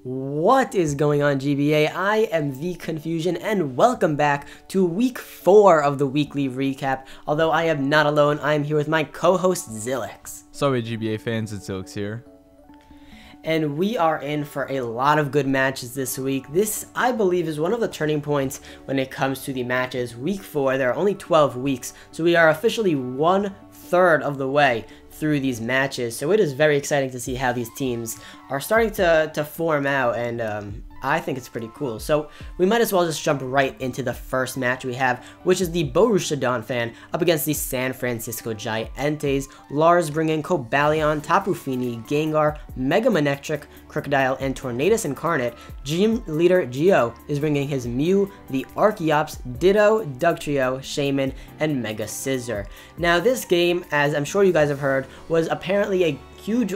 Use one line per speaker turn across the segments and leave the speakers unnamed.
What is going on, GBA? I am the Confusion, and welcome back to week 4 of the weekly recap. Although I am not alone, I am here with my co-host Zilix.
Sorry, GBA fans, it's Zilix here.
And we are in for a lot of good matches this week. This, I believe, is one of the turning points when it comes to the matches. Week 4, there are only 12 weeks, so we are officially 1/3 of the way through these matches, so it is very exciting to see how these teams are starting to form out, and I think it's pretty cool. So we might as well just jump right into the first match we have, which is the Borussia Donphan up against the San Francisco Giants. Lara's bringing Cobalion, Tapu Fini, Gengar, Mega Manectric, Crocodile, and Tornadus Incarnate. Gym Leader Geo is bringing his Mew, the Archeops, Ditto, Dugtrio, Shaman, and Mega Scissor. Now this game, as I'm sure you guys have heard, was apparently a huge,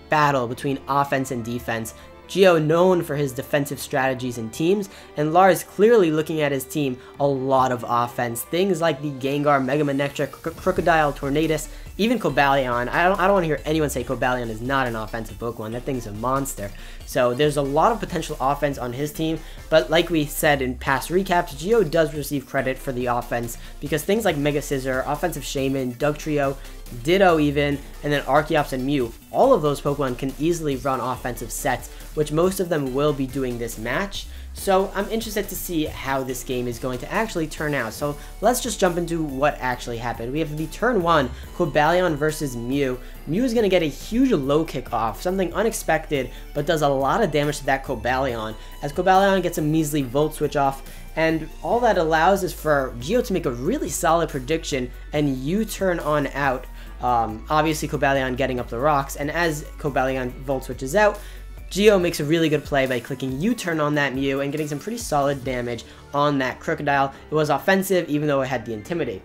battle between offense and defense. Geo known for his defensive strategies and teams, and Lara is clearly looking at his team a lot of offense. Things like the Gengar, Mega Manectric, Crocodile, Tornadus, even Cobalion. I don't want to hear anyone say Cobalion is not an offensive Pokemon. That thing's a monster. So there's a lot of potential offense on his team, but like we said in past recaps, Geo does receive credit for the offense because things like Mega Scissor, Offensive Shaman, Dugtrio, Ditto even, and then Archeops and Mew, all of those Pokemon can easily run offensive sets, which most of them will be doing this match. So I'm interested to see how this game is going to actually turn out. So let's just jump into what actually happened. We have the turn 1, Cobalion versus Mew. Mew is going to get a huge low kick off, something unexpected, but does a lot of damage to that Cobalion, as Cobalion gets a measly Volt Switch off, and all that allows is for Geo to make a really solid prediction and U-turn on out. Obviously Cobalion getting up the rocks, and as Cobalion Volt Switches out, Geo makes a really good play by clicking U-turn on that Mew and getting some pretty solid damage on that Crocodile. It was offensive even though it had the Intimidate.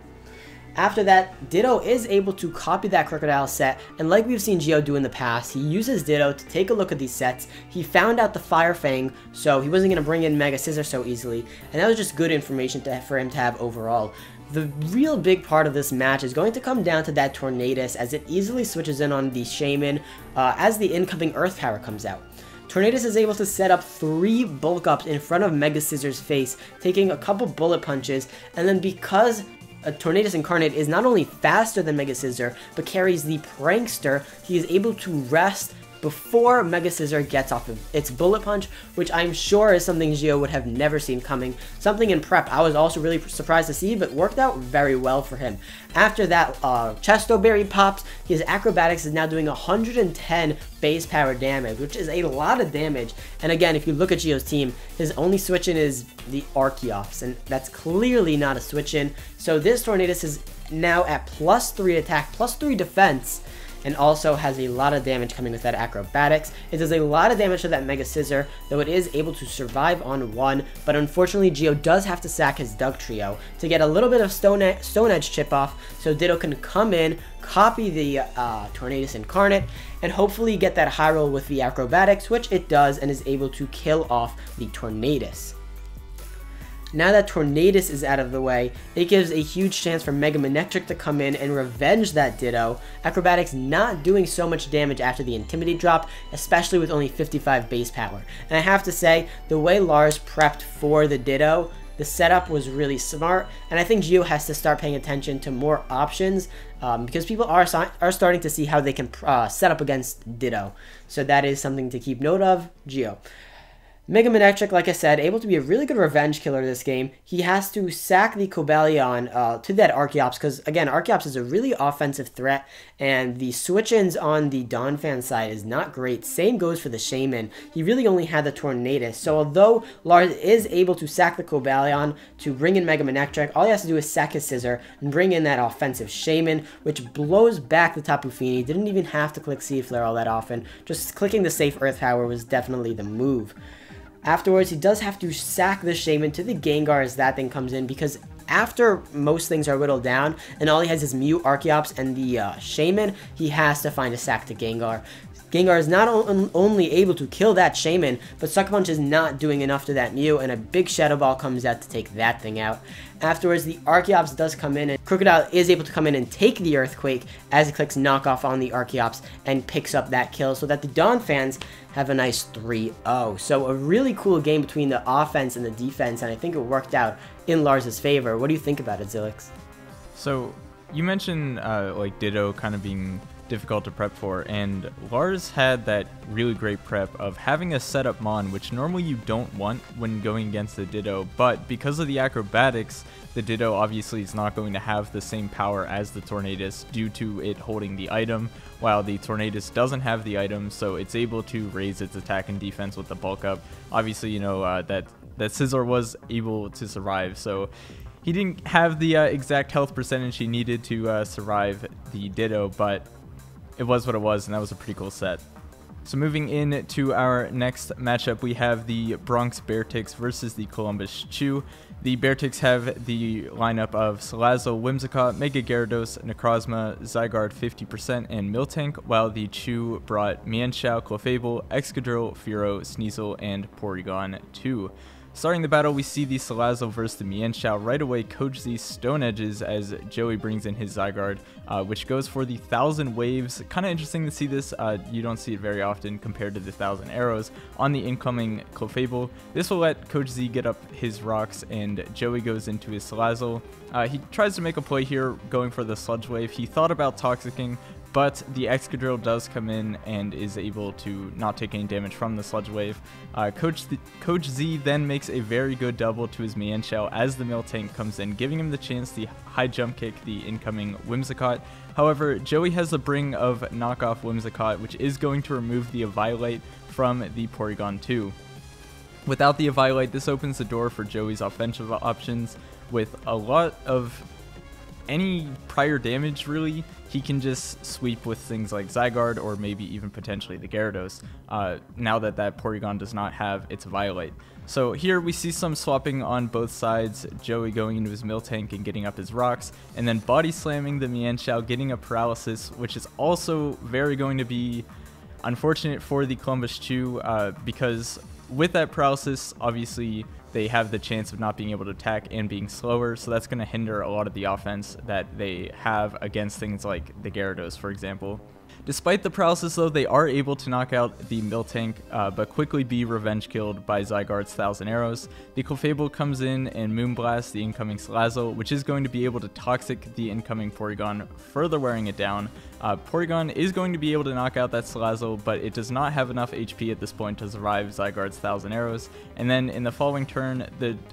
After that, Ditto is able to copy that Crocodile set, and like we've seen Geo do in the past, he uses Ditto to take a look at these sets. He found out the Fire Fang, so he wasn't going to bring in Mega Scissor so easily, and that was just good information for him to have overall. The real big part of this match is going to come down to that Tornadus, as it easily switches in on the Shaman as the incoming Earth Power comes out. Tornadus is able to set up 3 bulk ups in front of Mega Scissor's face, taking a couple bullet punches, and then because Tornadus Incarnate is not only faster than Mega Scissor, but carries the Prankster, he is able to rest before Mega Scissor gets off of its Bullet Punch, which I'm sure is something Geo would have never seen coming. Something in prep I was also really surprised to see, but worked out very well for him. After that, Chesto Berry pops, his Acrobatics is now doing 110 base power damage, which is a lot of damage. And again, if you look at Geo's team, his only switch-in is the Archeops, and that's clearly not a switch-in. So this Tornadus is now at +3 attack, +3 defense, and also has a lot of damage coming with that Acrobatics. It does a lot of damage to that Mega Scissor, though it is able to survive on 1, but unfortunately Geo does have to sack his Dugtrio to get a little bit of Stone Edge chip off, so Ditto can come in, copy the Tornadus Incarnate, and hopefully get that high roll with the Acrobatics, which it does, and is able to kill off the Tornadus. Now that Tornadus is out of the way, it gives a huge chance for Mega Manectric to come in and revenge that Ditto. Acrobatics not doing so much damage after the Intimidate drop, especially with only 55 base power. And I have to say, the way Lars prepped for the Ditto, the setup was really smart, and I think Geo has to start paying attention to more options because people are starting to see how they can set up against Ditto. So that is something to keep note of, Geo. Mega Manectric, like I said, able to be a really good revenge killer this game. He has to sack the Cobalion to that Archeops, because again, Archeops is a really offensive threat, and the switch-ins on the Donphan side is not great. Same goes for the Shaman. He really only had the Tornadus, so although Lars is able to sack the Cobalion to bring in Mega Manectric, all he has to do is sack his Scissor and bring in that offensive Shaman, which blows back the Tapu Fini. Didn't even have to click Seed Flare all that often. Just clicking the safe Earth Power was definitely the move. Afterwards, he does have to sack the Shaman to the Gengar as that thing comes in, because after most things are whittled down and all he has is Mew, Archeops, and the Shaman, he has to find a sack to Gengar. Gengar is not only able to kill that Shaman, but Sucker Punch is not doing enough to that Mew, and a big Shadow Ball comes out to take that thing out. Afterwards, the Archeops does come in, and Crocodile is able to come in and take the Earthquake as he clicks knockoff on the Archeops and picks up that kill, so that the Dawn fans have a nice 3-0. So a really cool game between the offense and the defense, and I think it worked out in Lars' favor. What do you think about it, Zilix?
So you mentioned like Ditto kind of being difficult to prep for, and Lars had that really great prep of having a setup Mon, which normally you don't want when going against the Ditto, but because of the acrobatics, the Ditto obviously is not going to have the same power as the Tornadus due to it holding the item, while the Tornadus doesn't have the item, so it's able to raise its attack and defense with the bulk up. Obviously, you know, that Scizor was able to survive, so he didn't have the exact health percentage he needed to survive the Ditto, but it was what it was, and that was a pretty cool set. So moving in to our next matchup, we have the Bronx Beartics versus the Columbus Chu. The Beartics have the lineup of Salazzle, Whimsicott, Mega Gyarados, Necrozma, Zygarde 50%, and Miltank, while the Chu brought Mienshao, Clefable, Excadrill, Fearow, Sneasel, and Porygon 2. Starting the battle, we see the Salazzle versus the Mienshao. Right away, Coach Z Stone Edges as Joey brings in his Zygarde, which goes for the 1,000 Waves. Kind of interesting to see this. You don't see it very often compared to the 1,000 Arrows on the incoming Clefable. This will let Coach Z get up his rocks, and Joey goes into his Salazzle. He tries to make a play here, going for the Sludge Wave. He thought about Toxicking, but the Excadrill does come in and is able to not take any damage from the Sludge Wave. Coach Z then makes a very good double to his Mienshao as the Miltank comes in, giving him the chance to high jump kick the incoming Whimsicott. However, Joey has the bring of knockoff Whimsicott, which is going to remove the Eviolite from the Porygon 2. Without the Eviolite, this opens the door for Joey's offensive options with a lot of any prior damage, really. He can just sweep with things like Zygarde or maybe even potentially the Gyarados, now that Porygon does not have its Eviolite. So here we see some swapping on both sides, Joey going into his Miltank and getting up his rocks, and then body slamming the Mienshao, getting a paralysis, which is also very going to be unfortunate for the Columbus Chu, because with that paralysis, obviously they have the chance of not being able to attack and being slower, so that's going to hinder a lot of the offense that they have against things like the Gyarados, for example. Despite the paralysis, though, they are able to knock out the Miltank, but quickly be revenge killed by Zygarde's 1,000 Arrows. The Clefable comes in and Moonblast the incoming Salazzle, which is going to be able to Toxic the incoming Porygon, further wearing it down. Porygon is going to be able to knock out that Salazzle, but it does not have enough HP at this point to survive Zygarde's 1,000 Arrows. And then in the following turn,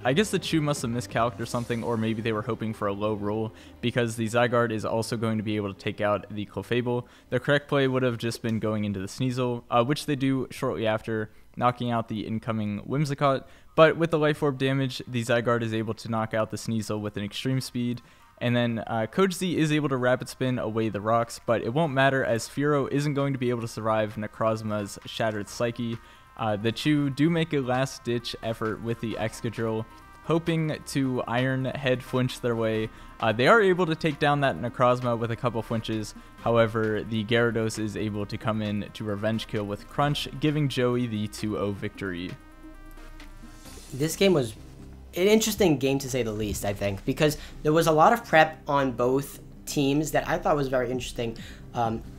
I guess the Chu must have miscalculated or something, or maybe they were hoping for a low roll, because the Zygarde is also going to be able to take out the Clefable. The correct play would have just been going into the Sneasel, which they do shortly after, knocking out the incoming Whimsicott. But with the Life Orb damage, the Zygarde is able to knock out the Sneasel with an extreme speed. And then Coach Z is able to Rapid Spin away the rocks, but it won't matter as Fearow isn't going to be able to survive Necrozma's Shattered Psyche. The Chu do make a last-ditch effort with the Excadrill, hoping to Iron Head flinch their way. They are able to take down that Necrozma with a couple flinches. However, the Gyarados is able to come in to revenge kill with Crunch, giving Joey the 2-0 victory.
This game was an interesting game to say the least, I think, because there was a lot of prep on both teams that I thought was very interesting.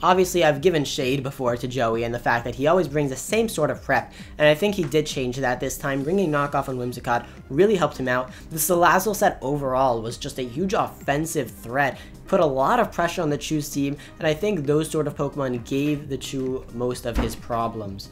Obviously, I've given shade before to Joey and the fact that he always brings the same sort of prep, and I think he did change that this time. Bringing knockoff on Whimsicott really helped him out. The Salazzle set overall was just a huge offensive threat, put a lot of pressure on the Chu's team, and I think those sort of Pokemon gave the Chu most of his problems.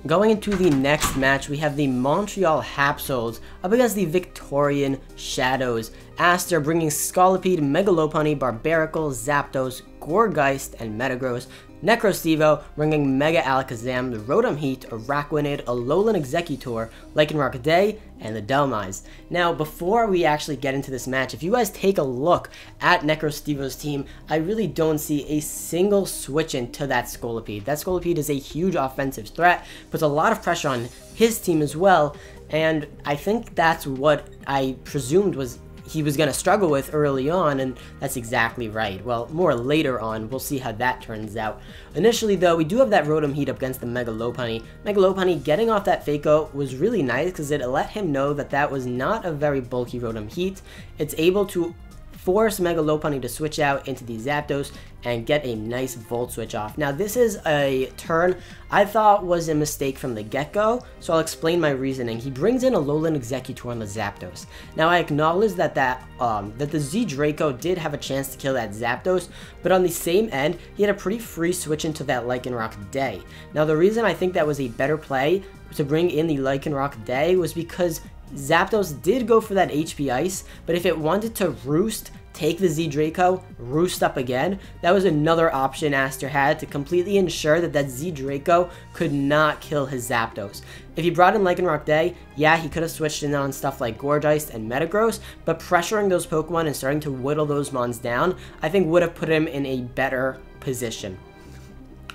Going into the next match, we have the Montreal Hapsols up against the Victorian Shadows. Aster bringing Scolipede, Megalopunny, Barbaracle, Zapdos, Gourgeist, and Metagross. Necrostevo bringing Mega Alakazam, the Rotom Heat, Araquanid, Alolan Executor, Lycanroc Day, and the Dhelmise. Now, before we actually get into this match, if you guys take a look at Necrostevo's team, I really don't see a single switch into that Scolipede. That Scolipede is a huge offensive threat, puts a lot of pressure on his team as well, and I think that's what I presumed was he was going to struggle with early on, and that's exactly right. Well, more later on, we'll see how that turns out. Initially, though, we do have that Rotom Heat up against the Mega Lopunny. Mega Lopunny getting off that Fake-O was really nice because it let him know that that was not a very bulky Rotom Heat. It's able to force Mega Lopunny to switch out into the Zapdos and get a nice Volt Switch off. Now, this is a turn I thought was a mistake from the get-go, so I'll explain my reasoning. He brings in a Alolan Exeggutor on the Zapdos. Now, I acknowledge that the Z Draco did have a chance to kill that Zapdos, but on the same end, he had a pretty free switch into that Lycanroc Day. Now, the reason I think that was a better play to bring in the Lycanroc Day was because Zapdos did go for that HP Ice, but if it wanted to roost, take the Z Draco, roost up again, that was another option Aster had to completely ensure that that Z Draco could not kill his Zapdos. If he brought in Lycanroc Day, yeah, he could have switched in on stuff like Gourgeist and Metagross, but pressuring those Pokemon and starting to whittle those Mons down, I think would have put him in a better position.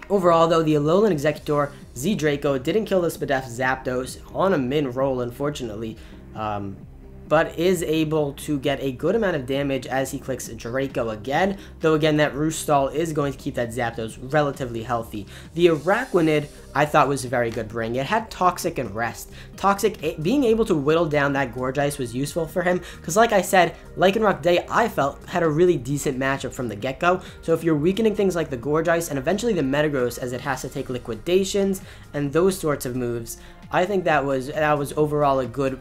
Overall, though, the Alolan Exeggutor Z Draco didn't kill the Spadef Zapdos on a min roll, unfortunately, but is able to get a good amount of damage as he clicks Draco again, though again that Roost Stall is going to keep that Zapdos relatively healthy. The Araquanid I thought was a very good bring. It had Toxic and Rest. Toxic, being able to whittle down that Gourgeist was useful for him, because like I said, Lycanroc Day I felt had a really decent matchup from the get-go, so if you're weakening things like the Gourgeist and eventually the Metagross as it has to take Liquidations and those sorts of moves, I think that was overall a good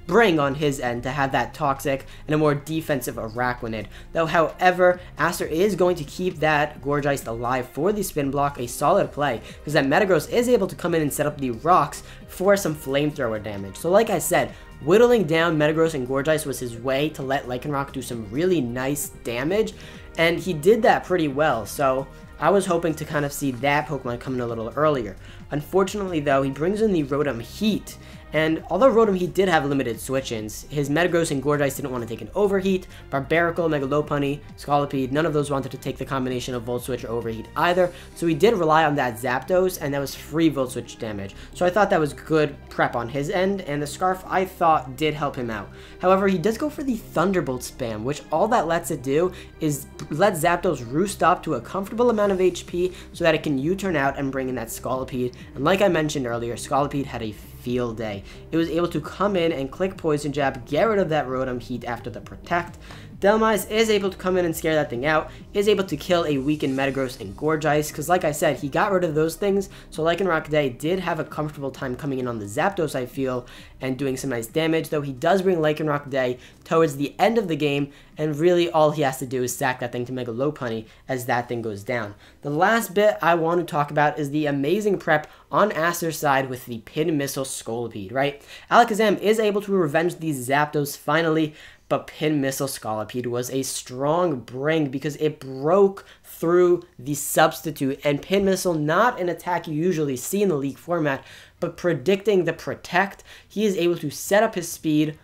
bring on his end to have that Toxic and a more defensive Araquanid. Though, however, Aster is going to keep that Gourgeist alive for the Spin Block, a solid play, because that Metagross is able to come in and set up the rocks for some Flamethrower damage. So like I said, whittling down Metagross and Gourgeist was his way to let Lycanroc do some really nice damage, and he did that pretty well, so I was hoping to kind of see that Pokemon come in a little earlier. Unfortunately, though, he brings in the Rotom Heat, and although Rotom Heat did have limited switch-ins, his Metagross and Gourgeist didn't want to take an Overheat, Barbaracle, Mega Lopunny, Scolipede, none of those wanted to take the combination of Volt Switch or Overheat either, so he did rely on that Zapdos, and that was free Volt Switch damage. So I thought that was good prep on his end, and the Scarf I thought did help him out. However, he does go for the Thunderbolt spam, which all that lets it do is let Zapdos roost up to a comfortable amount of HP so that it can U-turn out and bring in that Scolipede. And like I mentioned earlier, Scolipede had a field day. It was able to come in and click Poison Jab, get rid of that Rotom Heat after the Protect. Dhelmise is able to come in and scare that thing out, is able to kill a weakened Metagross and Gourgeist, because like I said, he got rid of those things, so Lycanroc Day did have a comfortable time coming in on the Zapdos, I feel, and doing some nice damage, though he does bring Lycanroc Day towards the end of the game, and really all he has to do is sack that thing to Mega Lopunny as that thing goes down. The last bit I want to talk about is the amazing prep on Aster's side with the Pin Missile Scolipede, right? Alakazam is able to revenge these Zapdos finally, but Pin Missile Scolipede was a strong bring because it broke through the substitute, and Pin Missile, not an attack you usually see in the League format, but predicting the Protect, he is able to set up his speed,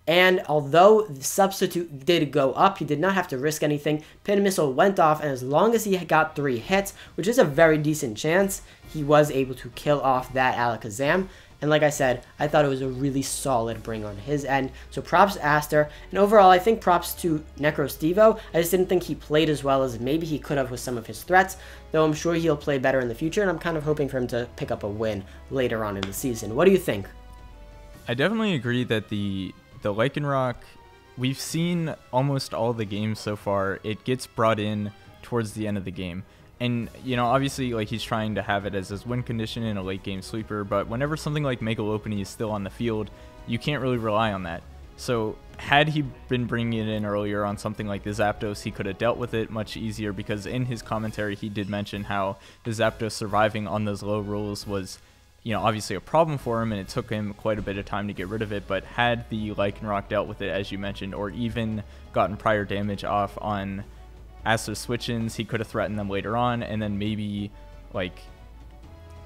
and although the substitute did go up, he did not have to risk anything. Pin Missile went off, and as long as he got 3 hits, which is a very decent chance, he was able to kill off that Alakazam. And like I said, I thought it was a really solid bring on his end. So props to Aster. And overall, I think props to Necrostevo. I just didn't think he played as well as maybe he could have with some of his threats. Though I'm sure he'll play better in the future. And I'm kind of hoping for him to pick up a win later on in the season. What do you think?
I definitely agree that the Lycanroc, we've seen almost all the games so far. It gets brought in towards the end of the game. And, you know, obviously, like, he's trying to have it as his win condition in a late-game sweeper, but whenever something like Mega Lopunny is still on the field, you can't really rely on that. So, had he been bringing it in earlier on something like the Zapdos, he could have dealt with it much easier, because in his commentary, he did mention how the Zapdos surviving on those low rolls was, you know, obviously a problem for him, and it took him quite a bit of time to get rid of it, but had the Lycanroc dealt with it, as you mentioned, or even gotten prior damage off on Aster's switch-ins, he could have threatened them later on, and then maybe, like,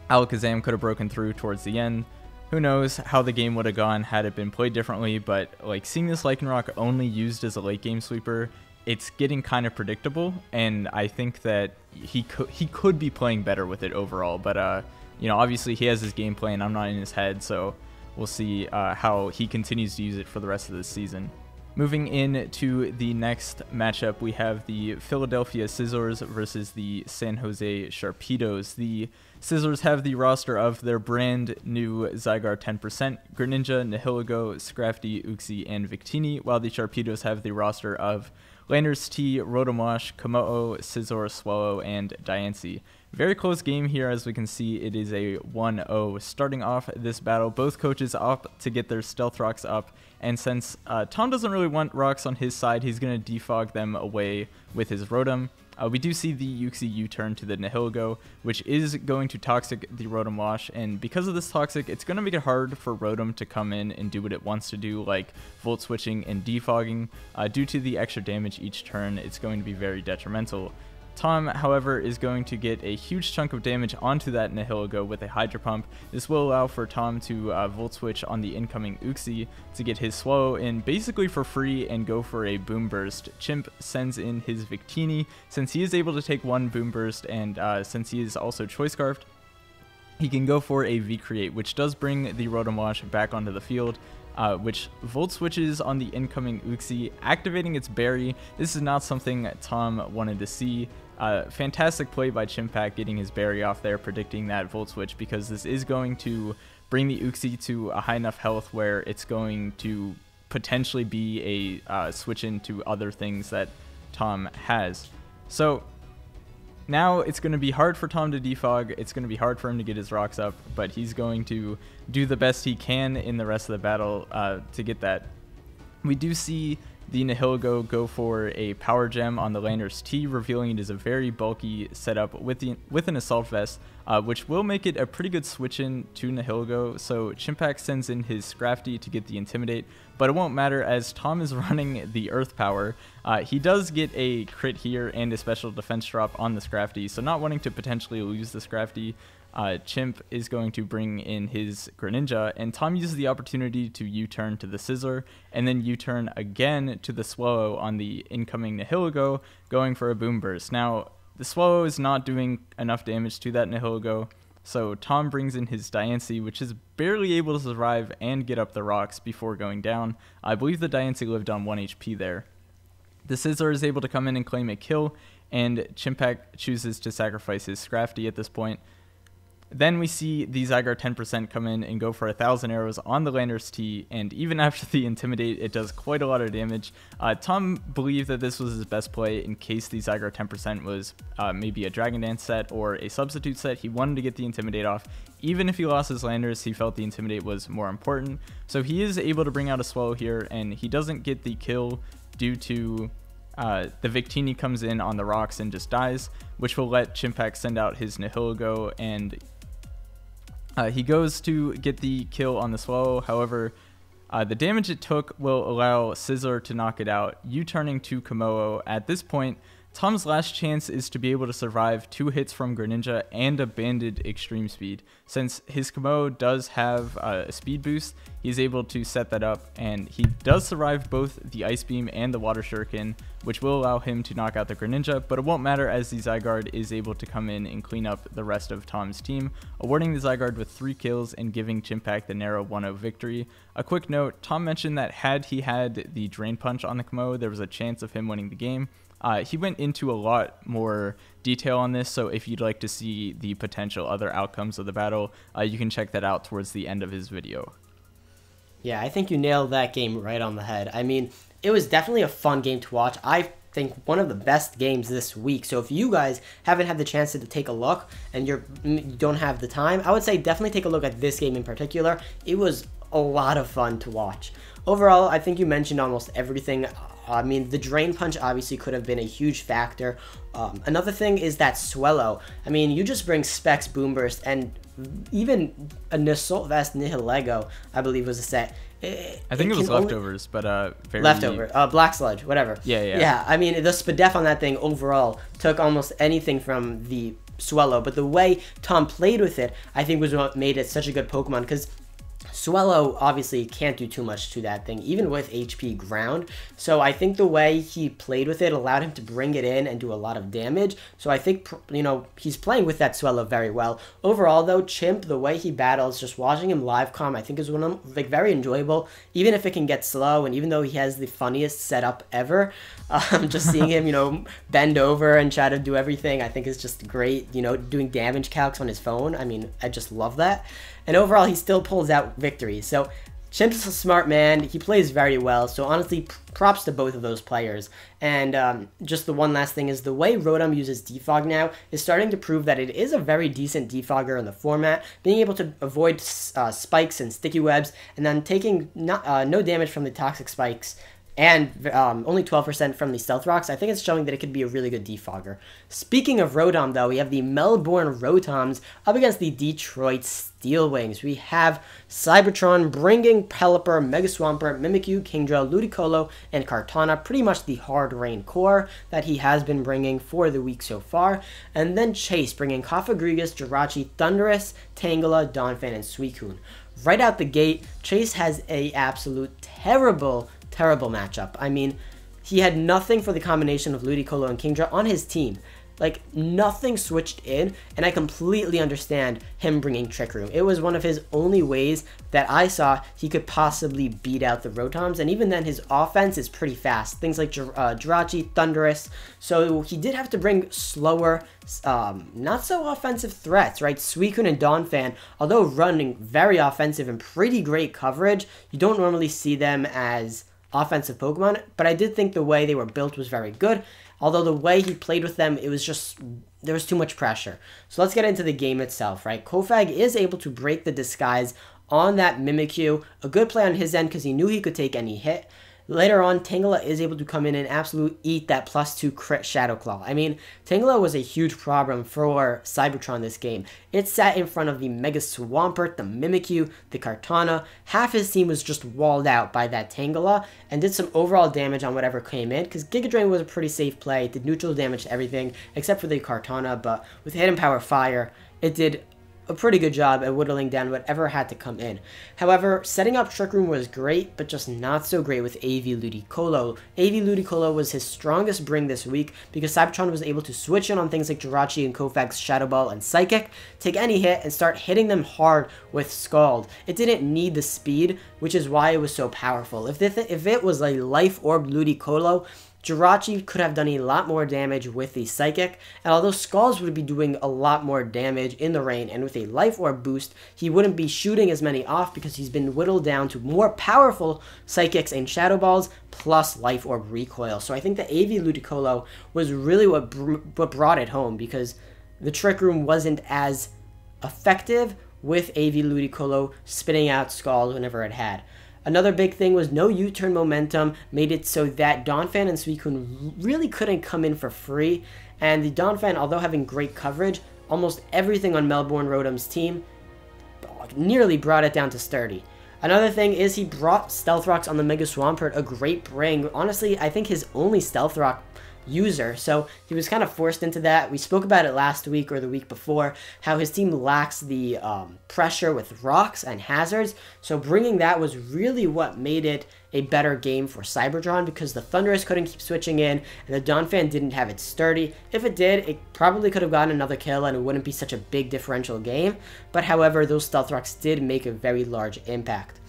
Alakazam could have broken through towards the end. Who knows how the game would have gone had it been played differently, but, like, seeing this Lycanroc only used as a late-game sweeper, it's getting kind of predictable, and I think that he could be playing better with it overall, but, you know, obviously he has his game plan, I'm not in his head, so we'll see how he continues to use it for the rest of the season. Moving into the next matchup, we have the Philadelphia Scissors versus the San Jose Sharpedos. The Scissors have the roster of their brand new Zygarde 10%, Greninja, Nihilego, Scrafty, Uxie, and Victini, while the Sharpedos have the roster of Landers T, Rotomosh, Komodo, Scizor, Swallow, and Diancie. Very close game here. As we can see, it is a 1-0. Starting off this battle, both coaches opt to get their Stealth Rocks up, and since Tom doesn't really want rocks on his side, he's going to defog them away with his Rotom. We do see the Uxie U-turn to the Nihilego, which is going to Toxic the Rotom Wash, and because of this Toxic, it's going to make it hard for Rotom to come in and do what it wants to do, like Volt Switching and defogging. Due to the extra damage each turn, it's going to be very detrimental. Tom, however, is going to get a huge chunk of damage onto that Nihilego with a Hydro Pump. This will allow for Tom to Volt Switch on the incoming Uxie to get his Swallow in basically for free and go for a Boom Burst. Chimp sends in his Victini. Since he is able to take one Boom Burst and since he is also Choice Scarfed, he can go for a V-Create, which does bring the Rotom Wash back onto the field. Which Volt Switches on the incoming Uxie, activating its Berry. This is not something Tom wanted to see. Fantastic play by Chimpact getting his Berry off there, predicting that Volt Switch, because this is going to bring the Uxie to a high enough health where it's going to potentially be a switch into other things that Tom has. So now it's going to be hard for Tom to defog, it's going to be hard for him to get his rocks up, but he's going to do the best he can in the rest of the battle to get that. We do see the Nihilego go for a Power Gem on the Landers T, revealing it is a very bulky setup with an Assault Vest, which will make it a pretty good switch in to Nihilego. So Chimpact sends in his Scrafty to get the Intimidate, but it won't matter as Tom is running the Earth Power. He does get a crit here and a special defense drop on the Scrafty, so not wanting to potentially lose the Scrafty, Chimp is going to bring in his Greninja, and Tom uses the opportunity to U-turn to the Scizor, and then U-turn again to the Swallow on the incoming Nihilego, going for a Boom Burst. Now, the Swallow is not doing enough damage to that Nihilego, so Tom brings in his Diancie, which is barely able to survive and get up the rocks before going down. I believe the Diancie lived on 1 HP there. The Scizor is able to come in and claim a kill, and Chimpact chooses to sacrifice his Scrafty at this point. Then we see the Zygarde 10% come in and go for 1,000 arrows on the Landers T, and even after the Intimidate, it does quite a lot of damage. Tom believed that this was his best play in case the Zygarde 10% was maybe a Dragon Dance set or a substitute set. He wanted to get the Intimidate off. Even if he lost his Landers, he felt the Intimidate was more important. So he is able to bring out a Swallow here, and he doesn't get the kill due to the Victini comes in on the rocks and just dies, which will let Chimpact send out his Nihilego, and he goes to get the kill on the Swallow. However, the damage it took will allow Scizor to knock it out, U-turning to Komodo. At this point, Tom's last chance is to be able to survive 2 hits from Greninja and a banded extreme speed. Since his Komodo does have a speed boost, he's able to set that up, and he does survive both the Ice Beam and the Water Shuriken, which will allow him to knock out the Greninja, but it won't matter as the Zygarde is able to come in and clean up the rest of Tom's team, awarding the Zygarde with 3 kills and giving Chimpact the narrow 1-0 victory. A quick note, Tom mentioned that had he had the Drain Punch on the Komodo, there was a chance of him winning the game. He went into a lot more detail on this, so if you'd like to see the potential other outcomes of the battle, you can check that out towards the end of his video.
Yeah, I think you nailed that game right on the head. I mean, it was definitely a fun game to watch. I think one of the best games this week. So if you guys haven't had the chance to take a look and you don't have the time, I would say definitely take a look at this game in particular. It was a lot of fun to watch. Overall, I think you mentioned almost everything. I mean, the Drain Punch obviously could have been a huge factor. Another thing is that Swallow. I mean, you just bring Specs, Boom Burst, and even an Assault Vest Nihilego, I believe was a set.
I think it was leftovers, but very...
Leftover, Black Sludge, whatever.
Yeah.
Yeah, I mean, the Spadef on that thing overall took almost anything from the Swallow, but the way Tom played with it, I think was what made it such a good Pokemon, because Swellow obviously can't do too much to that thing, even with HP ground. So I think the way he played with it allowed him to bring it in and do a lot of damage. So I think, you know, he's playing with that Swellow very well. Overall, though, Chimp, the way he battles, just watching him live comm, I think is one of them, like, very enjoyable, even if it can get slow. And even though he has the funniest setup ever, just seeing him, you know, bend over and try to do everything, I think is just great. You know, doing damage calcs on his phone. I mean, I just love that. And overall, he still pulls out victories. So Chimp's a smart man. He plays very well. So honestly, props to both of those players. And just the one last thing is the way Rotom uses Defog now is starting to prove that it is a very decent defogger in the format. Being able to avoid spikes and sticky webs, and then taking no damage from the toxic spikes, and only 12% from the Stealth Rocks, I think it's showing that it could be a really good defogger. Speaking of Rotom, though, we have the Melbourne Rotoms up against the Detroit Steel Wings. We have Cybertron bringing Pelipper, Mega Swampert, Mimikyu, Kingdra, Ludicolo, and Kartana, pretty much the hard rain core that he has been bringing for the week so far. And then Chase bringing Kafagrigus, Jirachi, Thundurus, Tangela, Donphan, and Suicune. Right out the gate, Chase has a absolute terrible matchup. I mean, he had nothing for the combination of Ludicolo and Kingdra on his team. Like, nothing switched in, and I completely understand him bringing Trick Room. It was one of his only ways that I saw he could possibly beat out the Rotoms, and even then his offense is pretty fast. Things like Jirachi, Thundurus, so he did have to bring slower, not so offensive threats, right? Suicune and Donphan, although running very offensive and pretty great coverage, you don't normally see them as offensive Pokemon, but I did think the way they were built was very good. Although the way he played with them, it was just, there was too much pressure. So let's get into the game itself, right? Kofag is able to break the disguise on that Mimikyu. A good play on his end because he knew he could take any hit. Later on, Tangela is able to come in and absolutely eat that +2 crit Shadow Claw. I mean, Tangela was a huge problem for Cybertron this game. It sat in front of the Mega Swampert, the Mimikyu, the Kartana. Half his team was just walled out by that Tangela and did some overall damage on whatever came in, because Giga Drain was a pretty safe play. It did neutral damage to everything except for the Kartana, but with Hidden Power Fire, it did a pretty good job at whittling down whatever had to come in. However, setting up Trick Room was great, but just not so great with AV Ludicolo. AV Ludicolo was his strongest bring this week because Cybertron was able to switch in on things like Jirachi and Kofag's Shadow Ball and Psychic, take any hit, and start hitting them hard with Scald. It didn't need the speed, which is why it was so powerful. If it was a Life Orb Ludicolo, Jirachi could have done a lot more damage with the Psychic, and although Scalds would be doing a lot more damage in the rain, and with a Life Orb boost, he wouldn't be shooting as many off because he's been whittled down to more powerful Psychics and Shadow Balls, plus Life Orb recoil. So I think the AV Ludicolo was really what brought it home, because the Trick Room wasn't as effective with AV Ludicolo spitting out Scald whenever it had. Another big thing was no U-turn momentum, made it so that Donphan and Suicune really couldn't come in for free, and the Donphan, although having great coverage, almost everything on Melbourne Rotom's team nearly brought it down to sturdy. Another thing is he brought Stealth Rocks on the Mega Swampert, a great bring. Honestly, I think his only Stealth Rock user, so he was kind of forced into that. We spoke about it last week or the week before, how his team lacks the pressure with rocks and hazards, so bringing that was really what made it a better game for Cybertron, because the Thundurus couldn't keep switching in, and the Donphan didn't have it sturdy. If it did, it probably could have gotten another kill and it wouldn't be such a big differential game, but however, those Stealth Rocks did make a very large impact.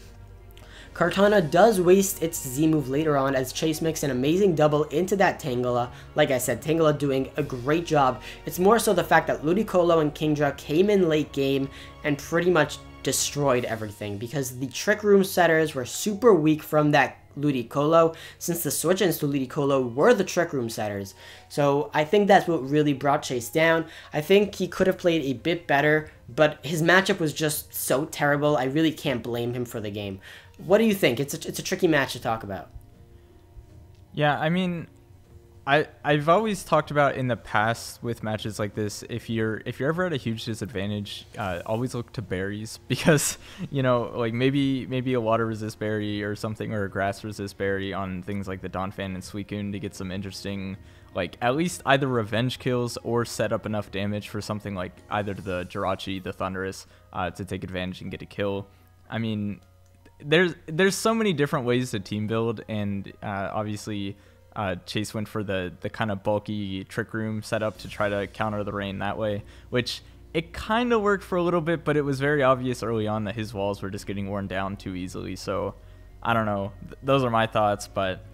Kartana does waste its Z move later on as Chase makes an amazing double into that Tangela. Like I said, Tangela doing a great job. It's more so the fact that Ludicolo and Kingdra came in late game and pretty much destroyed everything, because the Trick Room setters were super weak from that Ludicolo, since the switch-ins to Ludicolo were the Trick Room setters. So I think that's what really brought Chase down. I think he could have played a bit better, but his matchup was just so terrible, I really can't blame him for the game. What do you think? It's a tricky match to talk about.
Yeah, I mean, I've always talked about in the past with matches like this, if you're ever at a huge disadvantage, always look to berries, because, you know, like maybe a water resist berry or something, or a grass resist berry on things like the Donphan and Suicune to get some interesting, like, at least either revenge kills or set up enough damage for something like either the Jirachi, the Thundurus, to take advantage and get a kill. I mean, there's so many different ways to team build, and obviously Chase went for the kind of bulky Trick Room setup to try to counter the rain that way, which it kind of worked for a little bit, but it was very obvious early on that his walls were just getting worn down too easily. So I don't know. Those are my thoughts, but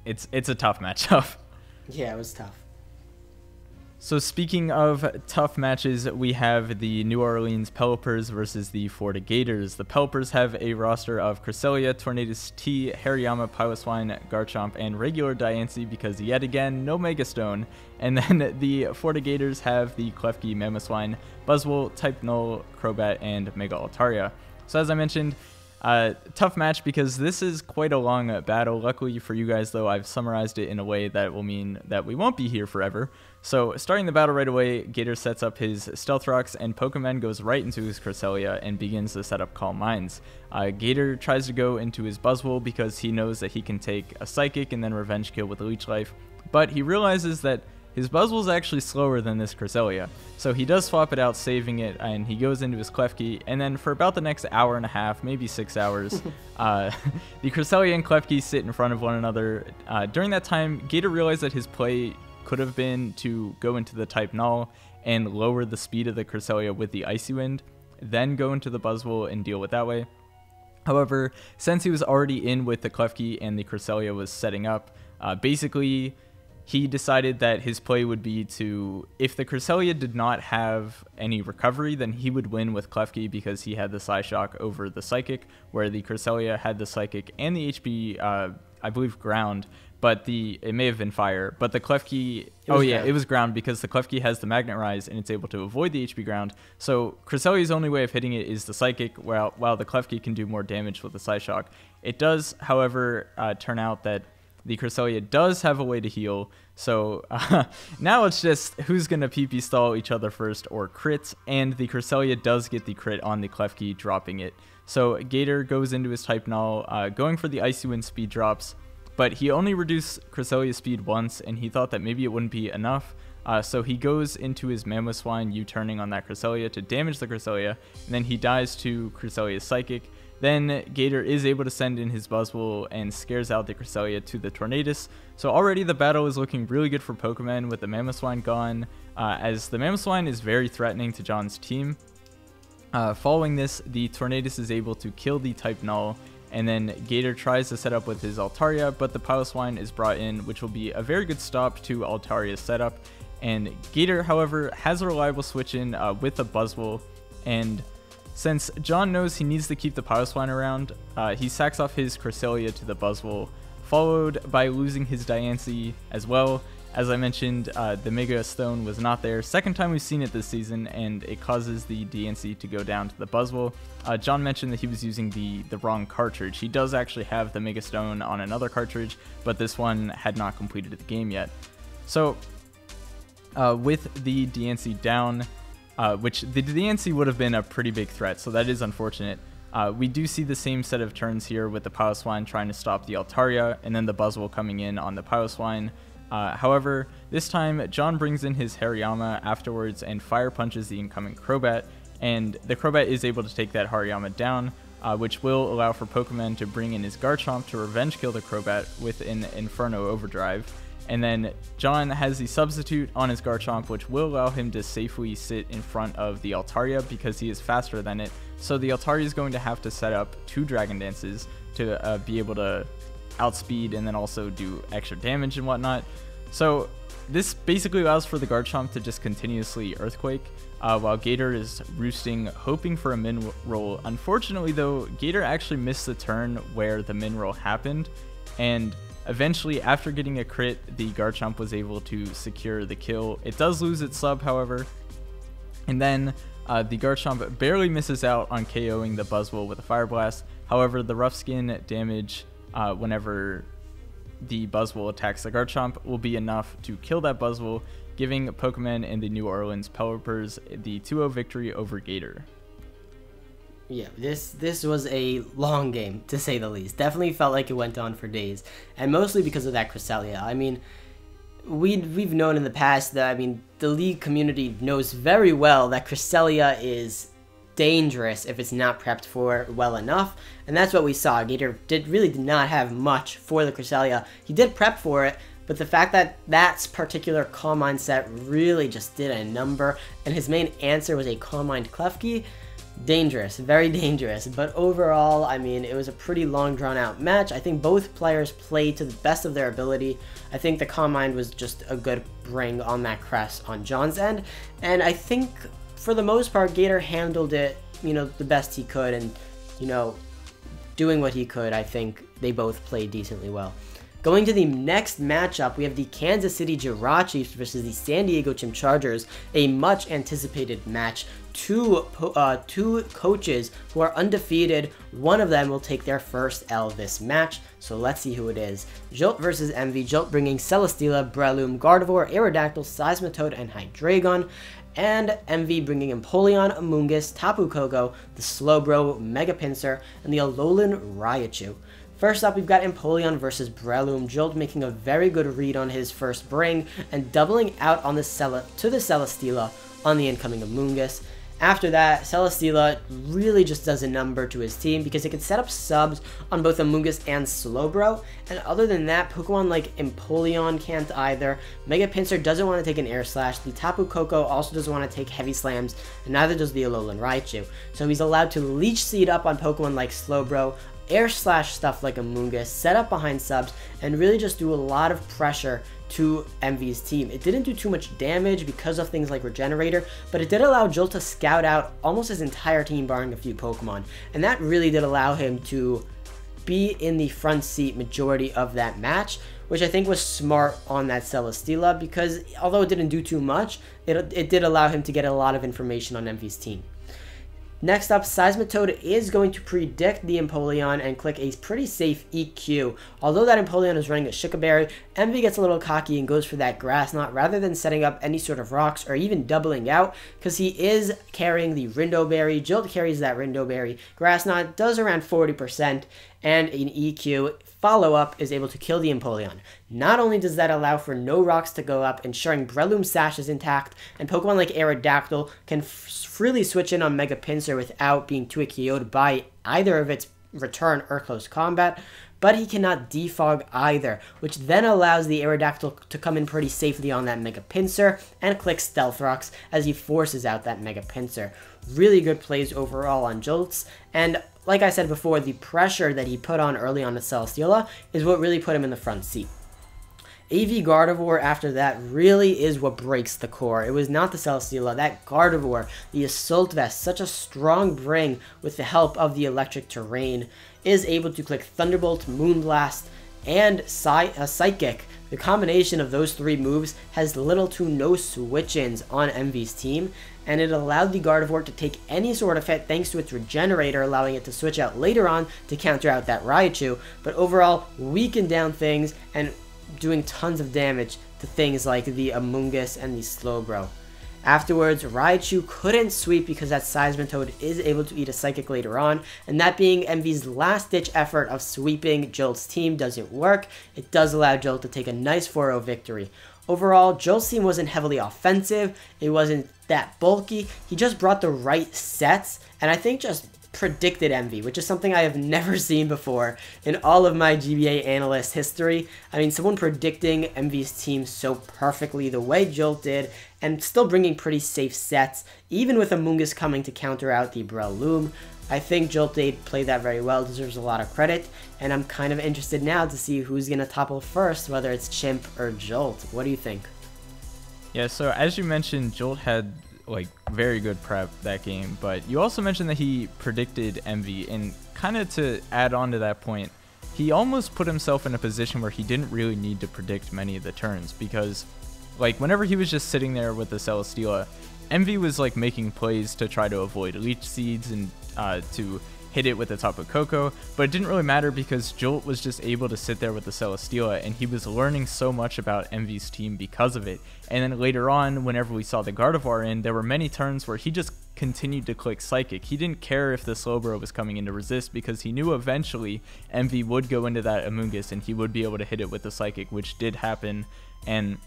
it's a tough matchup.
Yeah, it was tough.
So speaking of tough matches, we have the New Orleans Pelippers versus the Florida Gators. The Pelippers have a roster of Cresselia, Tornadus T, Hariyama, Piloswine, Garchomp, and regular Diancie because yet again, no Megastone. And then the Florida Gators have the Klefki, Mamoswine, Buzzwole, Type Null, Crobat, and Mega Altaria. So as I mentioned, tough match because this is quite a long battle. Luckily for you guys, though, I've summarized it in a way that will mean that we won't be here forever. So starting the battle right away, Gator sets up his Stealth Rocks, and Pokemon goes right into his Cresselia and begins to set up Calm Minds. Gator tries to go into his Buzzwole because he knows that he can take a Psychic and then Revenge Kill with Leech Life, but he realizes that his Buzzwole is actually slower than this Cresselia, so he does swap it out, saving it, and he goes into his Klefki, and then for about the next hour and a half, maybe 6 hours, the Cresselia and Klefki sit in front of one another. During that time, Gator realized that his play could have been to go into the Type Null and lower the speed of the Cresselia with the Icy Wind, then go into the Buzzwole and deal with that way. However, since he was already in with the Klefki and the Cresselia was setting up, basically he decided that his play would be to, if the Cresselia did not have any recovery, then he would win with Klefki because he had the Psyshock over the Psychic, where the Cresselia had the Psychic and the HP, I believe, Ground, but it may have been Fire, but the Klefki, it was Ground because the Klefki has the Magnet Rise and it's able to avoid the HP Ground. So Cresselia's only way of hitting it is the Psychic, while the Klefki can do more damage with the Psyshock. It does, however, turn out that the Cresselia does have a way to heal, so now it's just who's going to PP stall each other first or crit, and the Cresselia does get the crit on the Klefki, dropping it. So Gator goes into his Type Null, going for the Icy Wind speed drops, but he only reduced Cresselia's speed once, and he thought that maybe it wouldn't be enough, so he goes into his Mamoswine U-turning on that Cresselia to damage the Cresselia, and then he dies to Cresselia's Psychic. Then Gator is able to send in his Buzzwole and scares out the Cresselia to the Tornadus. So already the battle is looking really good for Pokemon with the Mamoswine gone, as the Mamoswine is very threatening to John's team. Following this, the Tornadus is able to kill the Type Null, and then Gator tries to set up with his Altaria, but the Piloswine is brought in, which will be a very good stop to Altaria's setup. And Gator, however, has a reliable switch in with the Buzzwole, and since John knows he needs to keep the Piloswine around, he sacks off his Cresselia to the Buzzwole, followed by losing his Diancie as well. As I mentioned, the Mega Stone was not there. Second time we've seen it this season, and it causes the Diancie to go down to the Buzzwole. John mentioned that he was using the wrong cartridge. He does actually have the Mega Stone on another cartridge, but this one had not completed the game yet. So, with the Diancie down, which the Diancie would have been a pretty big threat, so that is unfortunate. We do see the same set of turns here with the Piloswine trying to stop the Altaria, and then the Buzzwole coming in on the Piloswine. However, this time, John brings in his Hariyama afterwards and Fire Punches the incoming Crobat, and the Crobat is able to take that Hariyama down, which will allow for Pokemon to bring in his Garchomp to Revenge Kill the Crobat with an Inferno Overdrive. And then John has the Substitute on his Garchomp, which will allow him to safely sit in front of the Altaria because he is faster than it. So the Altaria is going to have to set up 2 Dragon Dances to be able to outspeed and then also do extra damage and whatnot. So this basically allows for the Garchomp to just continuously Earthquake, while Gator is roosting, hoping for a Min Roll. Unfortunately though, Gator actually missed the turn where the Min Roll happened, and eventually, after getting a crit, the Garchomp was able to secure the kill. It does lose its sub, however, and then the Garchomp barely misses out on KOing the Buzzwole with a Fire Blast. However, the Rough Skin damage whenever the Buzzwole attacks the Garchomp will be enough to kill that Buzzwole, giving Pokemon and the New Orleans Pelippers the 2-0 victory over Gator.
Yeah, this was a long game, to say the least. Definitely felt like it went on for days, and mostly because of that Cresselia. I mean, we've known in the past that, I mean, the League community knows very well that Cresselia is dangerous if it's not prepped for well enough, and that's what we saw. Gator really did not have much for the Cresselia. He did prep for it, but the fact that that particular Calm Mind set really just did a number, and his main answer was a Calm Mind Klefki, dangerous, very dangerous. But overall, I mean, it was a pretty long drawn out match. I think both players played to the best of their ability. I think the Calm Mind was just a good bring on that Crest on John's end, and I think for the most part, Gator handled it, you know, the best he could, and, you know, doing what he could. I think they both played decently well. Going to the next matchup, we have the Kansas City Jirachi versus the San Diego Chimchargers, a much anticipated match. Two coaches who are undefeated. One of them will take their first L this match, so let's see who it is. Jolt versus Envy. Jolt bringing Celesteela, Breloom, Gardevoir, Aerodactyl, Seismitoad, and Hydreigon. And Envy bringing Empoleon, Amoonguss, Tapu Koko, the Slowbro, Mega Pinsir, and the Alolan Raichu. First up, we've got Empoleon versus Breloom. Jolt making a very good read on his first bring and doubling out on the Celesteela on the incoming Amoonguss. After that, Celesteela really just does a number to his team because it can set up subs on both Amoonguss and Slowbro, and other than that, Pokemon like Empoleon can't either. Mega Pinsir doesn't want to take an Air Slash, the Tapu Koko also doesn't want to take Heavy Slams, and neither does the Alolan Raichu. So he's allowed to Leech Seed up on Pokemon like Slowbro, Air Slash stuff like Amoonguss, set up behind subs, and really just do a lot of pressure to Envy's team. It didn't do too much damage because of things like Regenerator, but it did allow Jolt to scout out almost his entire team barring a few Pokemon, and that really did allow him to be in the front seat majority of that match, which I think was smart on that Celesteela because although it didn't do too much, it did allow him to get a lot of information on Envy's team. Next up, Seismitoad is going to predict the Empoleon and click a pretty safe EQ. Although that Empoleon is running a Shuka Berry, Envy gets a little cocky and goes for that Grass Knot rather than setting up any sort of rocks or even doubling out because he is carrying the Rindo Berry. Jolt carries that Rindo Berry. Grass Knot does around 40%, and an EQ follow-up is able to kill the Empoleon. Not only does that allow for no rocks to go up, ensuring Breloom's Sash is intact, and Pokemon like Aerodactyl can freely switch in on Mega Pinsir without being too KO'd by either of its return or close combat, but he cannot defog either, which then allows the Aerodactyl to come in pretty safely on that Mega Pinsir and click Stealth Rocks as he forces out that Mega Pinsir. Really good plays overall on Jolt's, and like I said before, the pressure that he put on early on the Celesteela is what really put him in the front seat. AV Gardevoir after that really is what breaks the core. It was not the Celesteela, that Gardevoir, the Assault Vest, such a strong bring with the help of the electric terrain, is able to click Thunderbolt, Moonblast, and Psychic. The combination of those three moves has little to no switch-ins on Envy's team, and it allowed the Gardevoir to take any sort of hit thanks to its Regenerator, allowing it to switch out later on to counter out that Raichu, but overall weakened down things and doing tons of damage to things like the Amoonguss and the Slowbro. Afterwards, Raichu couldn't sweep because that Seismitoad is able to eat a Psychic later on, and that being Envy's last-ditch effort of sweeping Jolt's team doesn't work. It does allow Jolt to take a nice 4-0 victory. Overall, Jolt's team wasn't heavily offensive, it wasn't that bulky, he just brought the right sets, and I think just predicted Envy, which is something I have never seen before in all of my GBA analyst history. I mean, someone predicting Envy's team so perfectly the way Jolt did, and still bringing pretty safe sets, even with Amoonguss coming to counter out the Breloom. I think Jolt did play that very well, deserves a lot of credit, and I'm kind of interested now to see who's going to topple first, whether it's Chimp or Jolt. What do you think?
Yeah, so as you mentioned, Jolt had like very good prep that game, but you also mentioned that he predicted Envy, and kind of to add on to that point, he almost put himself in a position where he didn't really need to predict many of the turns, because like whenever he was just sitting there with the Celesteela, Envy was like making plays to try to avoid Leech Seeds and to hit it with the Tapu Koko, but it didn't really matter because Jolt was just able to sit there with the Celesteela, and he was learning so much about Envy's team because of it. And then later on, whenever we saw the Gardevoir in, there were many turns where he just continued to click Psychic. He didn't care if the Slowbro was coming in to resist because he knew eventually Envy would go into that Amoonguss and he would be able to hit it with the Psychic, which did happen, and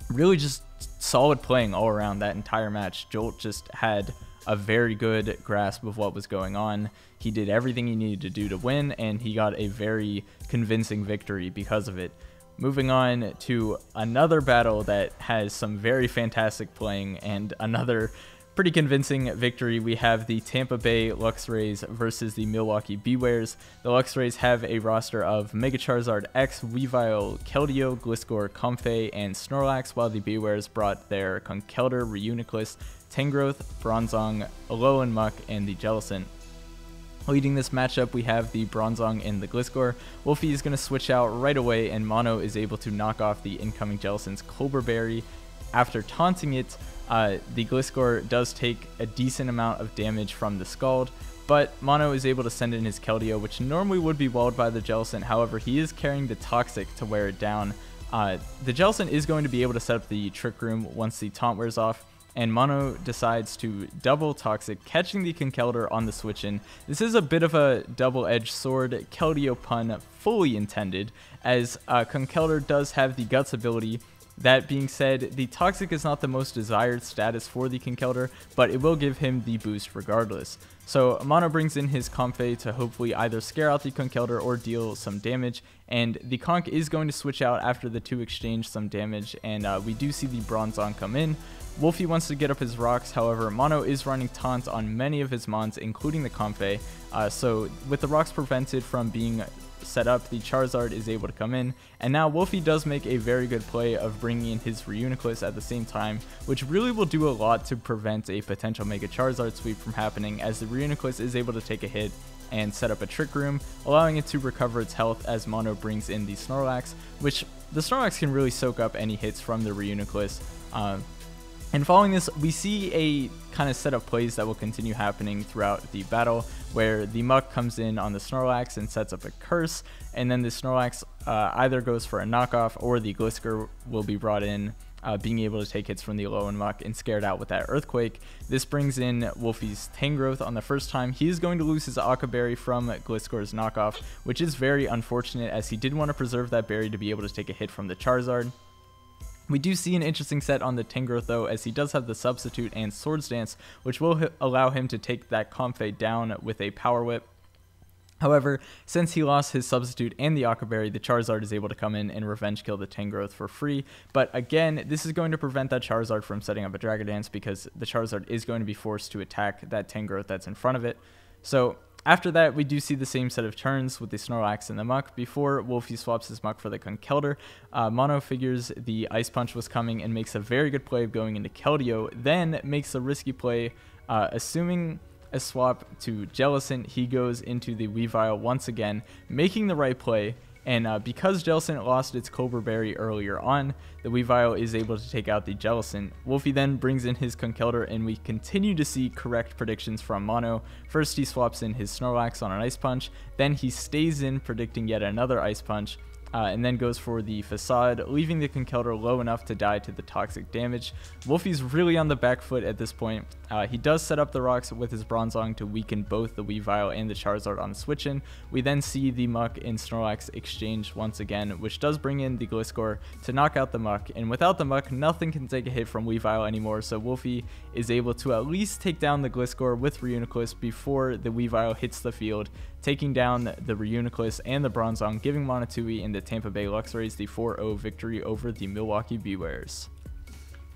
really just solid playing all around that entire match. Jolt just had a very good grasp of what was going on. He did everything he needed to do to win, and he got a very convincing victory because of it. Moving on to another battle that has some very fantastic playing and another pretty convincing victory. We have the Tampa Bay Luxrays versus the Milwaukee Bewares. The Luxrays have a roster of Mega Charizard X, Weavile, Keldeo, Gliscor, Comfey, and Snorlax, while the Bewares brought their Conkeldurr, Reuniclus, Tangrowth, Bronzong, Alolan Muck, and the Jellicent. Leading this matchup, we have the Bronzong and the Gliscor. Wolfie is going to switch out right away, and Mono is able to knock off the incoming Jellicent's Cobra Berry. After taunting it, the Gliscor does take a decent amount of damage from the Scald, but Mono is able to send in his Keldeo, which normally would be walled by the Jellicent. However, he is carrying the Toxic to wear it down. The Jellicent is going to be able to set up the Trick Room once the taunt wears off, and Mono decides to double Toxic, catching the Conkeldurr on the switch-in. This is a bit of a double-edged sword Keldeo pun fully intended, as Conkeldurr does have the Guts ability. That being said, the Toxic is not the most desired status for the Conkeldurr, but it will give him the boost regardless. So Mono brings in his Comfey to hopefully either scare out the Conkeldurr or deal some damage, and the Conk is going to switch out after the two exchange some damage, and we do see the Bronzong come in. Wolfie wants to get up his rocks, however, Mono is running taunt on many of his mons, including the Comfey, so with the rocks prevented from being set up, the Charizard is able to come in, and now Wolfie does make a very good play of bringing in his Reuniclus at the same time, which really will do a lot to prevent a potential Mega Charizard sweep from happening, as the Reuniclus is able to take a hit and set up a Trick Room, allowing it to recover its health as Mono brings in the Snorlax, which the Snorlax can really soak up any hits from the Reuniclus. And following this, we see a kind of set of plays that will continue happening throughout the battle, where the Muck comes in on the Snorlax and sets up a Curse, and then the Snorlax either goes for a knockoff, or the Gliscor will be brought in, being able to take hits from the Alolan Muck and scared out with that Earthquake. This brings in Wolfie's Tangrowth on the first time. He is going to lose his Aqua Berry from Gliscor's knockoff, which is very unfortunate, as he did want to preserve that berry to be able to take a hit from the Charizard. We do see an interesting set on the Tangrowth though, as he does have the Substitute and Swords Dance, which will allow him to take that Comfey down with a Power Whip. However, since he lost his Substitute and the Aqua Berry, the Charizard is able to come in and revenge kill the Tangrowth for free. But again, this is going to prevent that Charizard from setting up a Dragon Dance, because the Charizard is going to be forced to attack that Tangrowth that's in front of it. So after that, we do see the same set of turns with the Snorlax and the Muck before Wolfie swaps his Muck for the Conkeldurr. Mono figures the Ice Punch was coming and makes a very good play of going into Keldeo, then makes a risky play, assuming a swap to Jellicent. He goes into the Weavile once again, making the right play. And because Jellicent lost its Cobra Berry earlier on, the Weavile is able to take out the Jellicent. Wolfie then brings in his Conkeldurr, and we continue to see correct predictions from Mono. First, he swaps in his Snorlax on an Ice Punch, then he stays in predicting yet another Ice Punch, and then goes for the Facade, leaving the Conkeldurr low enough to die to the toxic damage. Wolfie's really on the back foot at this point. He does set up the rocks with his Bronzong to weaken both the Weavile and the Charizard on the switch-in. We then see the Muck and Snorlax exchange once again, which does bring in the Gliscor to knock out the Muck, and without the Muck, nothing can take a hit from Weavile anymore, so Wolfie is able to at least take down the Gliscor with Reuniclus before the Weavile hits the field, taking down the Reuniclus and the Bronzong, giving Monotui and the Tampa Bay Luxrays the 4-0 victory over the Milwaukee Bewares.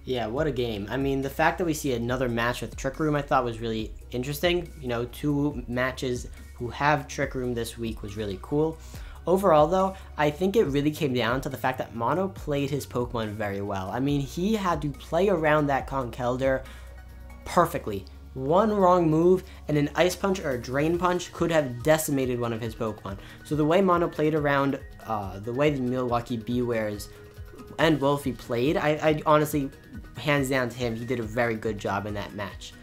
Yeah, what a game. I mean, the fact that we see another match with Trick Room I thought was really interesting. You know, 2 matches who have Trick Room this week was really cool. Overall, though, I think it really came down to the fact that Mono played his Pokemon very well. I mean, he had to play around that Conkeldurr perfectly. One wrong move and an Ice Punch or a Drain Punch could have decimated one of his Pokemon. So the way Mono played around, the way the Milwaukee Bewares and Wolfie played, I honestly, hands down to him, he did a very good job in that match.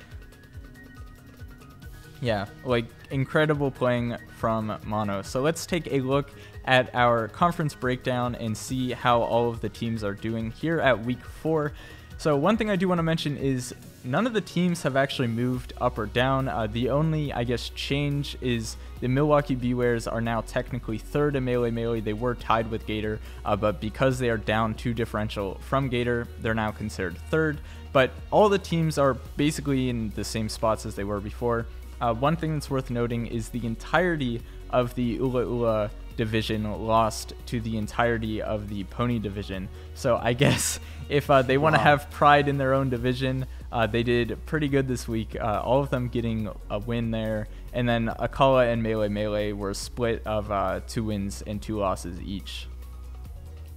Yeah, like incredible playing from Mono. So let's take a look at our conference breakdown and see how all of the teams are doing here at week 4. So one thing I do want to mention is none of the teams have actually moved up or down. The only, I guess, change is the Milwaukee Bewares are now technically third in Melee. They were tied with Gator, but because they are down 2 differential from Gator, they're now considered third. But all the teams are basically in the same spots as they were before. One thing that's worth noting is the entirety of the Ula Ula division lost to the entirety of the Pony division. So I guess if they want to have pride in their own division, they did pretty good this week. All of them getting a win there. And then Akala and Melee were a split of 2 wins and 2 losses each.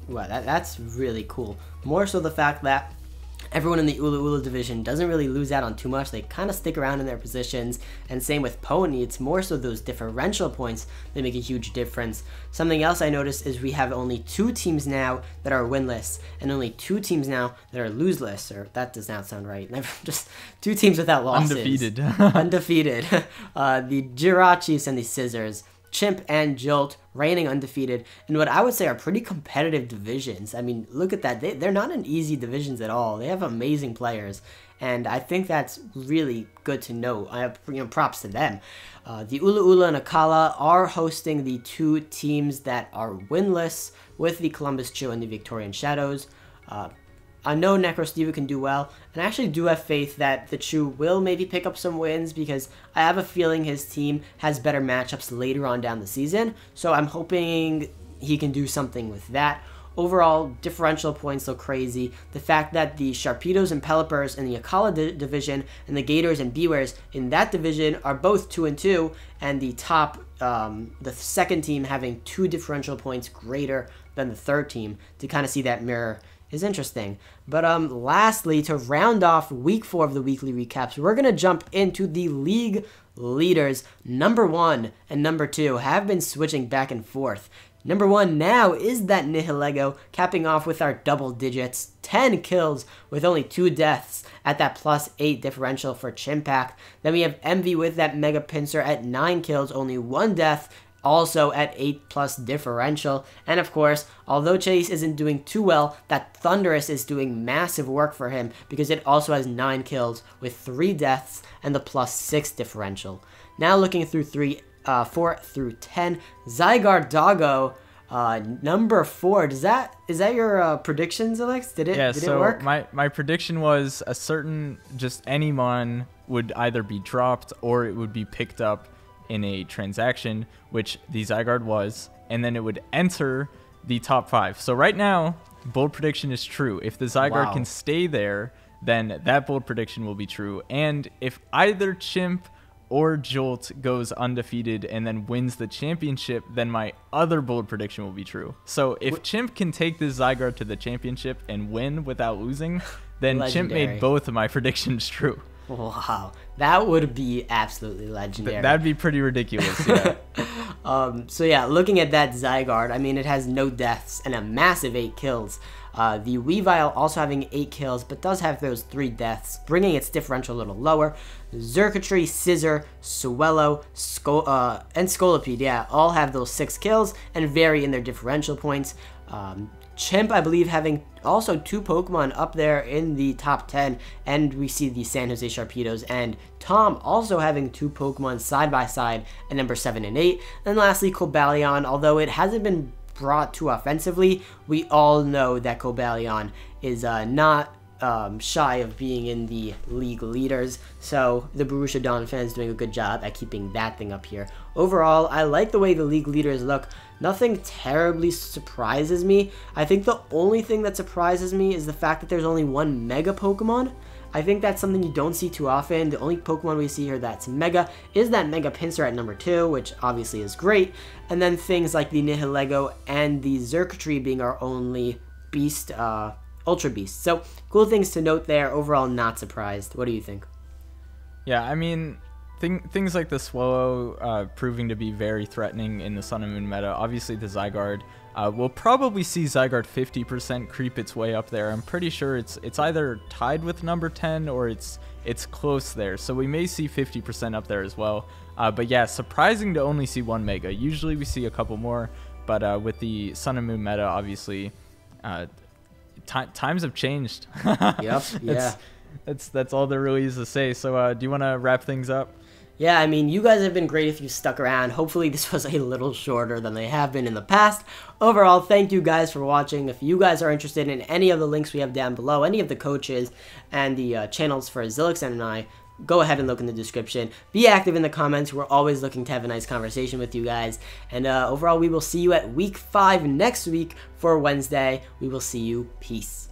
Wow, that's really cool. More so the fact that everyone in the Ula Ula division doesn't really lose out on too much. They kind of stick around in their positions, and same with Pony. It's more so those differential points that make a huge difference. Something else I noticed is we have only 2 teams now that are winless, and only 2 teams now that are loseless, or that does not sound right. Just 2 teams without losses.
Undefeated.
Undefeated. The Jirachis and the Scissors. Chimp and Jolt reigning undefeated in what I would say are pretty competitive divisions. I mean, look at that. They're not in easy divisions at all. They have amazing players, and I think that's really good to know. I have props to them. The Ula Ula and Akala are hosting the 2 teams that are winless with the Columbus Chu and the Victorian Shadows. I know NecroSteve can do well, and I actually do have faith that the Chu will maybe pick up some wins because I have a feeling his team has better matchups later on down the season, so I'm hoping he can do something with that. Overall, differential points look crazy. The fact that the Sharpedos and Pelippers in the Akala division and the Gators and Bewares in that division are both 2-2, and the top, the second team having 2 differential points greater than the third team, to kind of see that mirror is interesting. But lastly, to round off week 4 of the weekly recaps, we're going to jump into the league leaders. Number 1 and number 2 have been switching back and forth. Number 1 now is that Nihilego, capping off with our double digits, 10 kills with only 2 deaths at that +8 differential for Chimpact. Then we have Envy with that Mega Pincer at 9 kills, only 1 death, also at 8+ differential. And of course, although Chase isn't doing too well, that Thunderous is doing massive work for him because it also has 9 kills with 3 deaths and the +6 differential. Now looking through 4 through 10, Zygarde Doggo, number 4. Is that your predictions, Alex? Did it work?
My prediction was a certain any mon would either be dropped or it would be picked up in a transaction, which the Zygarde was, and then it would enter the top 5. So right now, bold prediction is true. If the Zygarde can stay there, then that bold prediction will be true. And if either Chimp or Jolt goes undefeated and then wins the championship, then my other bold prediction will be true. So if Chimp can take this Zygarde to the championship and win without losing, then Chimp made both of my predictions true.
Wow, that would be absolutely legendary.
That'd be pretty ridiculous, yeah.
So yeah, looking at that Zygarde, I mean, it has no deaths and a massive 8 kills. The Weavile also having 8 kills, but does have those 3 deaths, bringing its differential a little lower. Xurkitree, Scissor, Swellow, and Scolipede, yeah, all have those 6 kills and vary in their differential points. Chimp, I believe, having also 2 Pokemon up there in the top 10, and we see the San Jose Sharpedos, and Tom also having 2 Pokemon side by side at number 7 and 8. And lastly, Cobalion, although it hasn't been brought to offensively, we all know that Cobalion is not shy of being in the league leaders, so the Borussia Dawn fans doing a good job at keeping that thing up here. Overall, I like the way the league leaders look. Nothing terribly surprises me. I think the only thing that surprises me is the fact that there's only 1 Mega Pokemon. I think that's something you don't see too often. The only Pokemon we see here that's Mega is that Mega Pinsir at number 2, which obviously is great. And then things like the Nihilego and the Xurkitree being our only Beast, Ultra Beast. So, cool things to note there. Overall, not surprised. What do you think?
Yeah, I mean, things like the Swallow proving to be very threatening in the Sun and Moon meta. Obviously, the Zygarde. We'll probably see Zygarde 50% creep its way up there. I'm pretty sure it's either tied with number 10 or it's close there. So we may see 50% up there as well. But yeah, surprising to only see 1 Mega. Usually we see a couple more, but with the Sun and Moon meta, obviously, times have changed.
Yep. Yeah.
That's all there really is to say. So do you want to wrap things up?
Yeah, I mean, you guys have been great if you stuck around. Hopefully this was a little shorter than they have been in the past. Overall, thank you guys for watching. If you guys are interested in any of the links we have down below, any of the coaches and the channels for Zilix and I, go ahead and look in the description. Be active in the comments. We're always looking to have a nice conversation with you guys. And overall, we will see you at week 5 next week for Wednesday. We will see you. Peace.